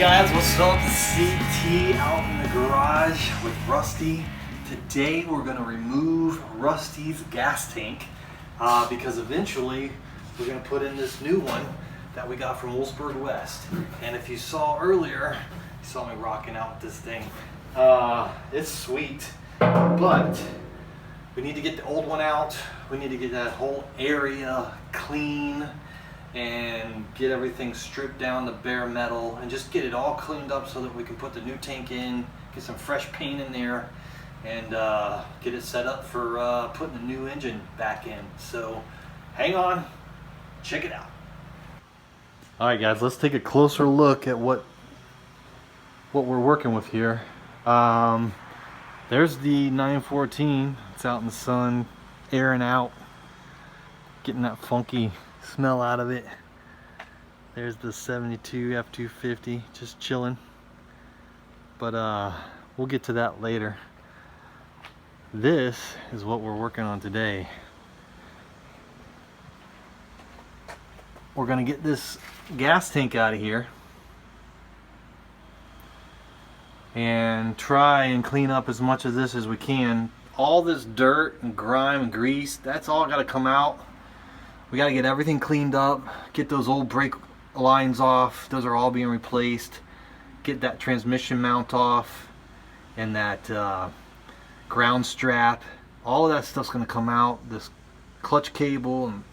Guys, what's up? CT out in the garage with Rusty. Today we're going to remove Rusty's gas tank because eventually we're going to put in this new one that we got from Wolfsburg West. And if you saw earlier, you saw me rocking out with this thing. It's sweet, but we need to get the old one out. We need to get that whole area clean and get everything stripped down to bare metal and just get it all cleaned up so that we can put the new tank in, get some fresh paint in there, and get it set up for putting the new engine back in. So hang on, check it out. All right guys, let's take a closer look at what we're working with here. There's the 914. It's out in the sun, airing out, getting that funky smell out of it. There's the 72 F250 just chilling, but we'll get to that later. This is what we're working on today. We're gonna get this gas tank out of here and try and clean up as much of this as we can. All this dirt and grime and grease, that's all got to come out. We got to get everything cleaned up, get those old brake lines off. Those are all being replaced. Get that transmission mount off and that ground strap. All of that stuff's going to come out. This clutch cable and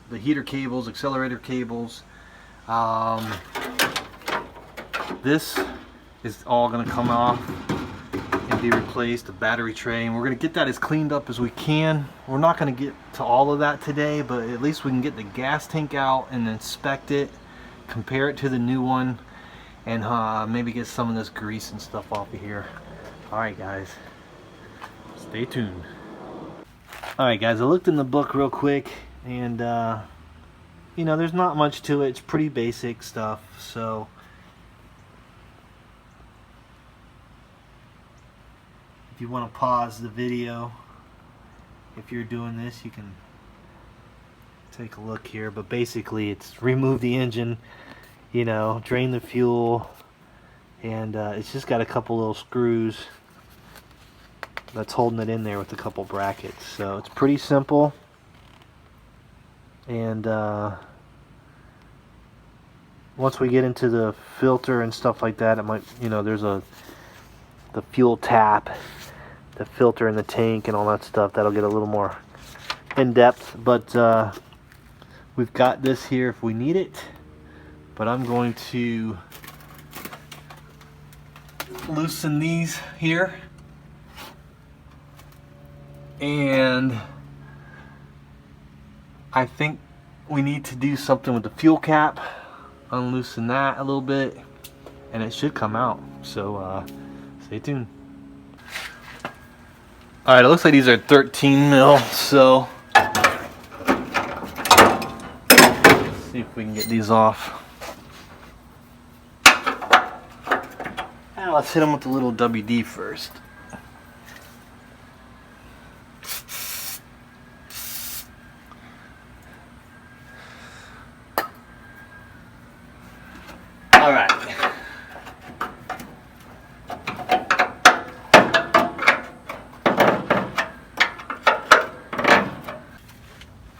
the heater cables, accelerator cables. This is all going to come off and be replaced. The battery tray, and we're going to get that as cleaned up as we can. We're not going to get to all of that today, but at least we can get the gas tank out and inspect it, compare it to the new one, and maybe get some of this grease and stuff off of here. Alright guys, stay tuned. Alright guys, I looked in the book real quick, and you know, there's not much to it. It's pretty basic stuff. So if you want to pause the video, if you're doing this, you can take a look here. But basically it's remove the engine, you know, drain the fuel, and it's just got a couple little screws that's holding it in there with a couple brackets. So it's pretty simple, and once we get into the filter and stuff like that, it might, you know, there's the fuel tap, the filter in the tank and all that stuff. That'll get a little more in depth, but we've got this here if we need it. But I'm going to loosen these here, and I think we need to do something with the fuel cap, unloosen that a little bit, and it should come out. So stay tuned. Alright, it looks like these are 13 mil, so let's see if we can get these off. And let's hit them with a little WD first. Alright.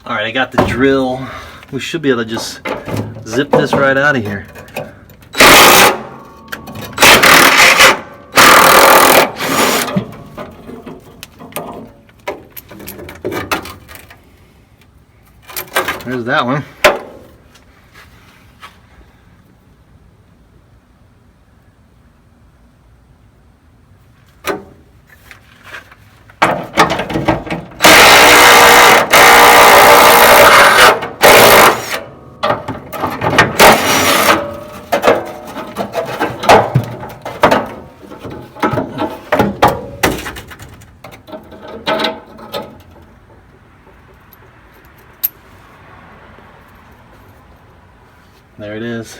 Alright, I got the drill. We should be able to just zip this right out of here. There's that one. There it is.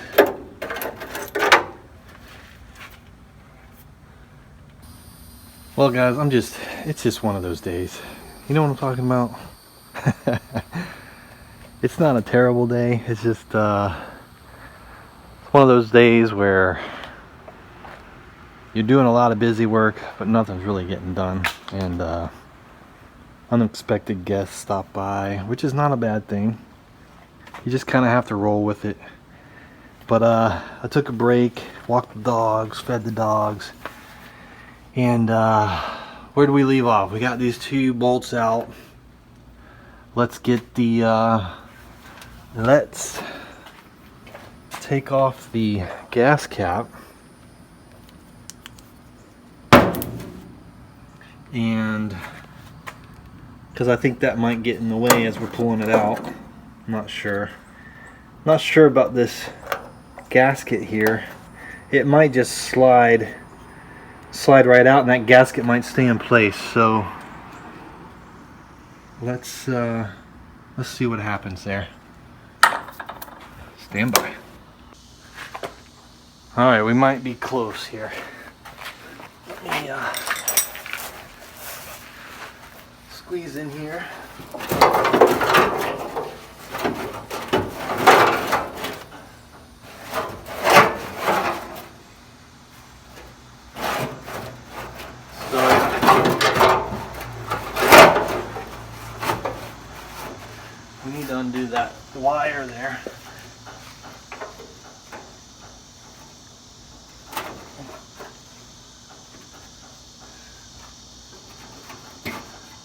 Well guys, it's just one of those days. You know what I'm talking about? It's not a terrible day. It's just one of those days where you're doing a lot of busy work, but nothing's really getting done, and unexpected guests stop by, which is not a bad thing. You just kind of have to roll with it. But I took a break, walked the dogs, fed the dogs, and where do we leave off? We got these 2 bolts out. Let's get the let's take off the gas cap, and because I think that might get in the way as we're pulling it out. I'm not sure about this gasket here. It might just slide right out, and that gasket might stay in place. So let's see what happens there. Stand by. All right, we might be close here. Let me squeeze in here. We need to undo that wire there.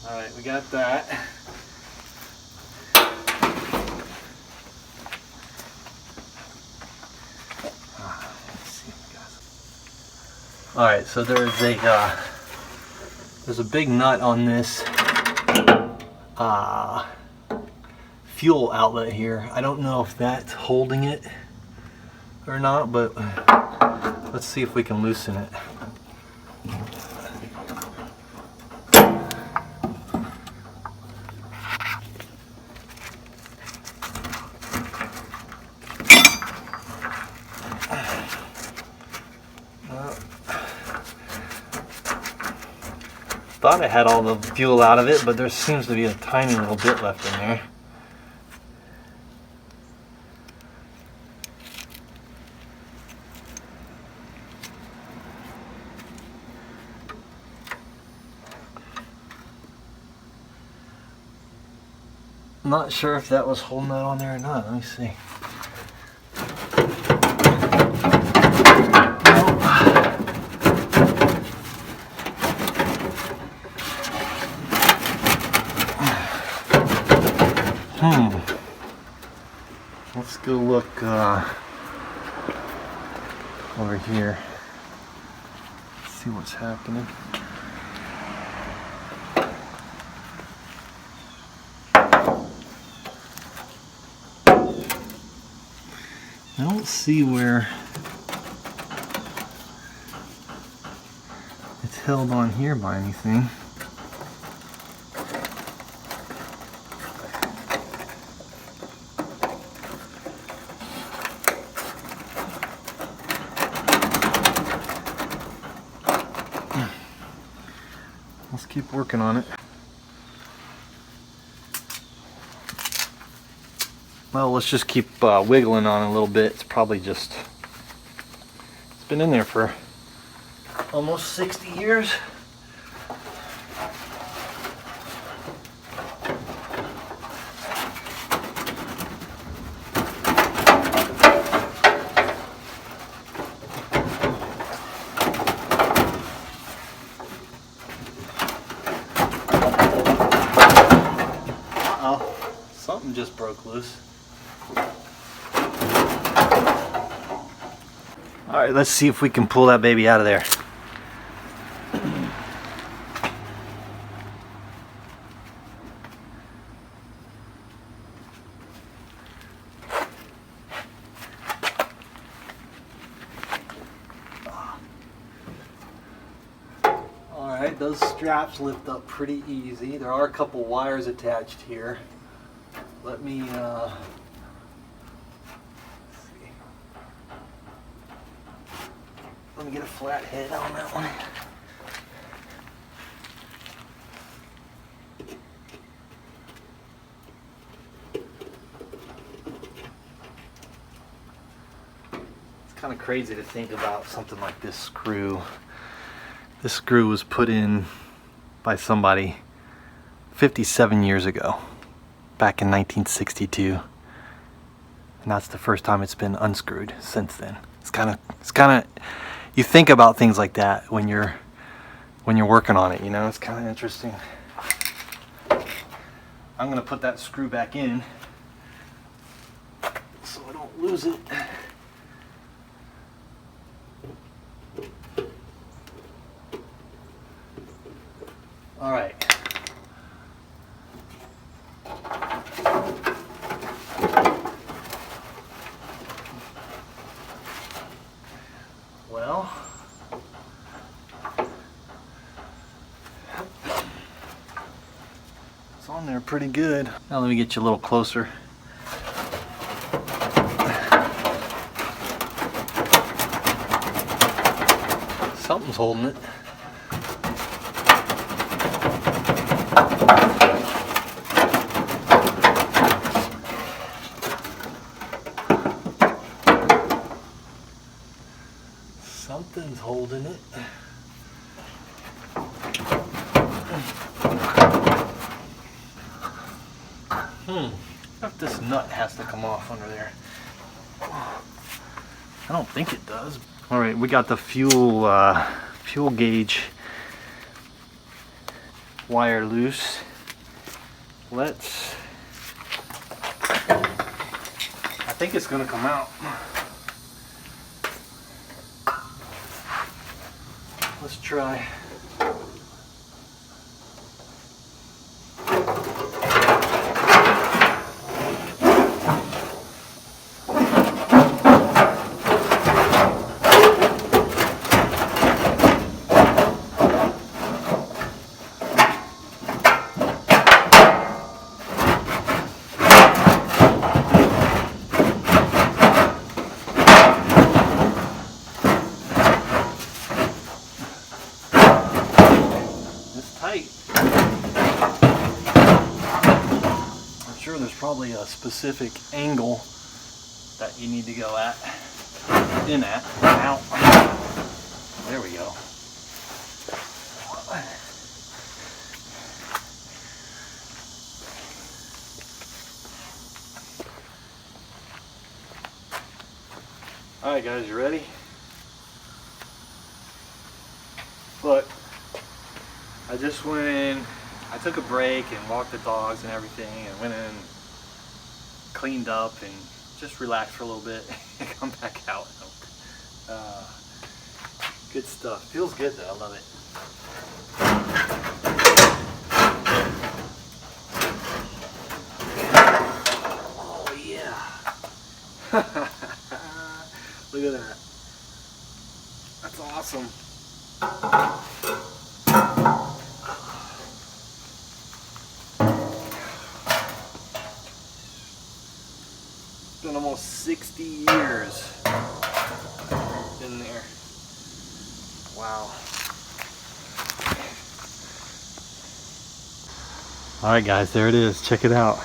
All right, we got that. Let's see if we got some. All right, so there's a big nut on this fuel outlet here. I don't know if that's holding it or not, but let's see if we can loosen it. Thought I had all the fuel out of it, but there seems to be a tiny little bit left in there. I'm not sure if that was holding that on there or not. Let me see. Let's go look over here. See what's happening. I don't see where it's held on here by anything. Let's keep working on it. Well, let's just keep wiggling on it a little bit. It's probably just, it's been in there for almost 60 years. Uh-oh, something just broke loose. All right, let's see if we can pull that baby out of there. All right, those straps lift up pretty easy. There are a couple wires attached here. Let me let me get a flat head on that one. It's kind of crazy to think about something like this screw This screw was put in by somebody 57 years ago, back in 1962. And that's the first time it's been unscrewed since then. It's kind of, you think about things like that when you're working on it, you know, it's kind of interesting. I'm gonna put that screw back in so I don't lose it. All right. Well, it's on there pretty good. Now let me get you a little closer. Something's holding it. Something's holding it. If this nut has to come off under there. I don't think it does. All right, we got the fuel gauge wire loose. I think it's gonna come out. Let's try. I'm sure there's probably a specific angle that you need to go out. There we go. All right, guys, you ready? Look. I just went in, I took a break and walked the dogs and everything, and went in, cleaned up, and just relaxed for a little bit and come back out. Good stuff. Feels good though, I love it. Oh yeah. Look at that. That's awesome. Been almost 60 years in there. Wow. All right, guys, there it is. Check it out.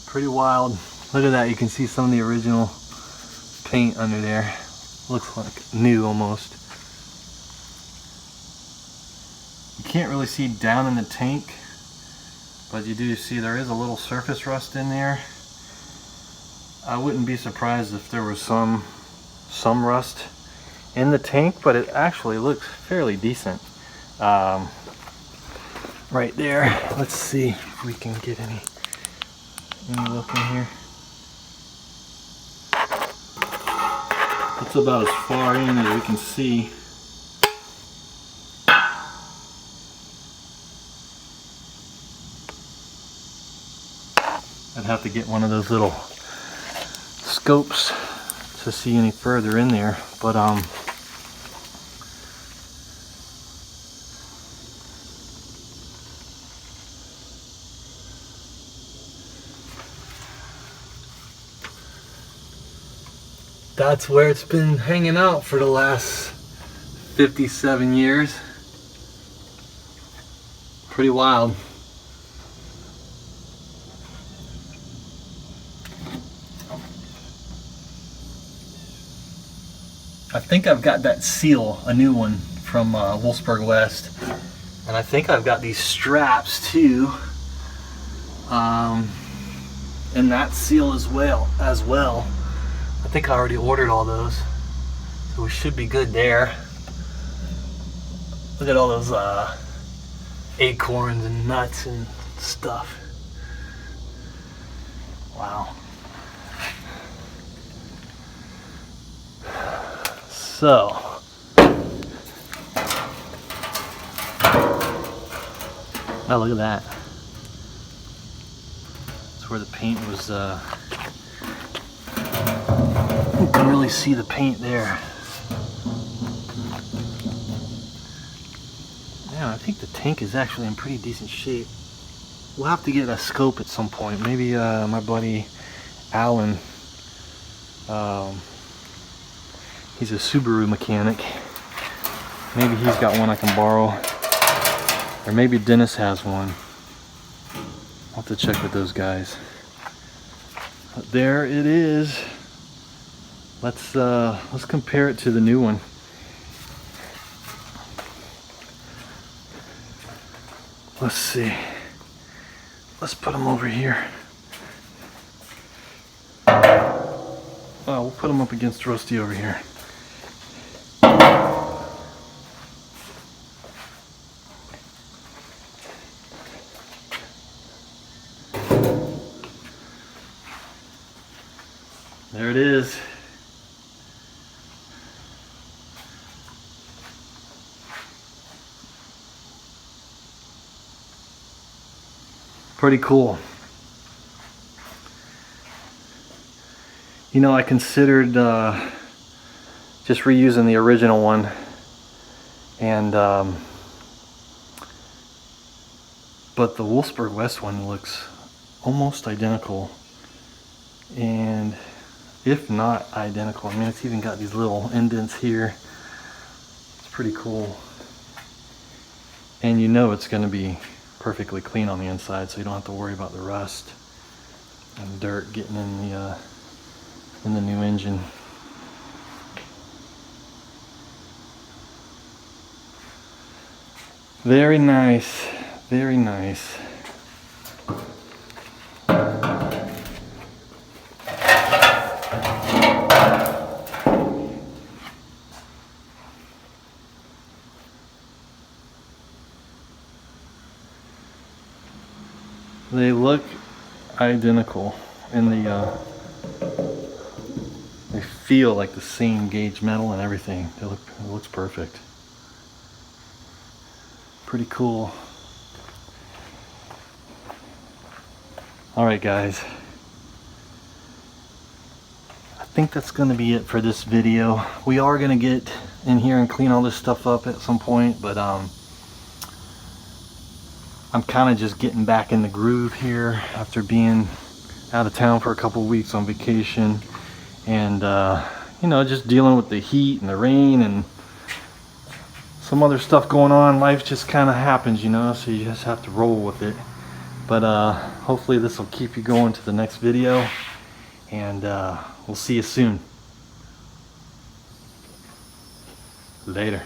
Pretty wild. Look at that, you can see some of the original paint under there. Looks like new almost. You can't really see down in the tank, but you do see there is a little surface rust in there. I wouldn't be surprised if there was some rust in the tank, but it actually looks fairly decent. Right there, let's see if we can get any look in here. That's about as far in as we can see. I'd have to get one of those little scopes to see any further in there, but that's where it's been hanging out for the last 57 years. Pretty wild. I think I've got that seal, a new one from Wolfsburg West, and I think I've got these straps too, and that seal as well. I think I already ordered all those, so we should be good there. Look at all those acorns and nuts and stuff. Wow. So, oh, look at that. That's where the paint was, you can really see the paint there. Yeah, I think the tank is actually in pretty decent shape. We'll have to get a scope at some point. Maybe my buddy Alan, he's a Subaru mechanic. Maybe he's got one I can borrow. Or maybe Dennis has one. I'll have to check with those guys. But there it is. Let's compare it to the new one. Let's see. Let's put them over here. Oh, we'll put them up against Rusty over here. There it is. Pretty cool. You know, I considered just reusing the original one, and but the Wolfsburg West one looks almost identical, and if not identical. I mean, it's even got these little indents here. It's pretty cool, and you know it's going to be perfectly clean on the inside, so you don't have to worry about the rust and dirt getting in the new engine. Very nice, very nice. They look identical in the they feel like the same gauge metal and everything. It looks perfect. Pretty cool. Alright guys, I think that's going to be it for this video. We are going to get in here and clean all this stuff up at some point, but I'm kind of just getting back in the groove here after being out of town for a couple of weeks on vacation, and you know, just dealing with the heat and the rain and some other stuff going on. Life just kind of happens, you know, so you just have to roll with it. But hopefully this will keep you going to the next video, and we'll see you soon. Later.